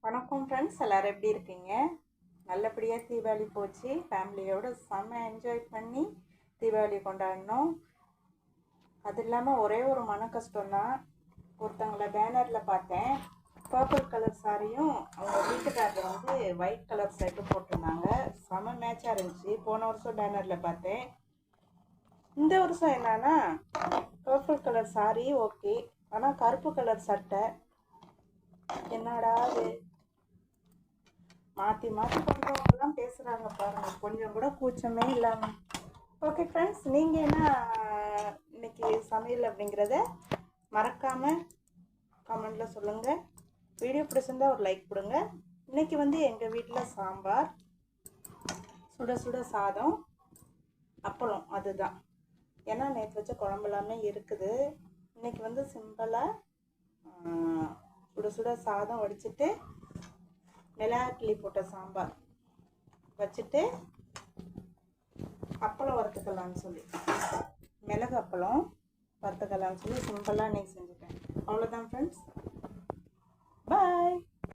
வணக்கம் ஃப்ரெண்ட்ஸ், எல்லோரும் எப்படி இருக்கீங்க? நல்லபடியாக தீபாவளி போச்சு. ஃபேமிலியோடு செம்ம என்ஜாய் பண்ணி தீபாவளி கொண்டாடினோம். அது இல்லாமல் ஒரே ஒரு மன கஷ்டம்தான். ஒருத்தங்களை பேனரில் பார்த்தேன். பர்பிள் கலர் சாரியும் அவங்க வீட்டுக்காரர் வந்து ஒயிட் கலர் ஷர்ட்டு போட்டிருந்தாங்க. செம்ம மேட்சாக இருந்துச்சு. போன வருஷம் பேனரில் பார்த்தேன். இந்த வருஷம் என்னன்னா பர்பிள் கலர் சாரி ஓகே, ஆனால் கருப்பு கலர் சட்டை. என்னடா அது மாற்றி மாற்றி பண்ணுறவங்கலாம் பேசுகிறாங்க பாருங்கள், கொஞ்சம் கூட கூச்சமே இல்லாமல். ஓகே ஃப்ரெண்ட்ஸ், நீங்கள் என்ன இன்னைக்கு சமையல் அப்படிங்கிறத மறக்காமல் கமெண்டில் சொல்லுங்கள். வீடியோ பிடிச்சிருந்தா ஒரு லைக் கொடுங்க. இன்றைக்கி வந்து எங்கள் வீட்டில் சாம்பார், சுட சுட சாதம், அப்பளம். அதுதான், ஏன்னா நேற்று வச்ச குழம்பு எல்லாமே இருக்குது. இன்றைக்கி வந்து சிம்பிளாக சுட சுட சாதம் வடிச்சிட்டு மிளகாய் கிள்ளி போட்ட சாம்பார் வச்சுட்டு அப்பளம் வறுத்துக்கலான்னு சொல்லி, மிளகு அப்பளம் வறுத்துக்கலான்னு சொல்லி சிம்பிளாக இன்றைக்கி செஞ்சுட்டேன். அவ்வளோதான் ஃப்ரெண்ட்ஸ், பாய்.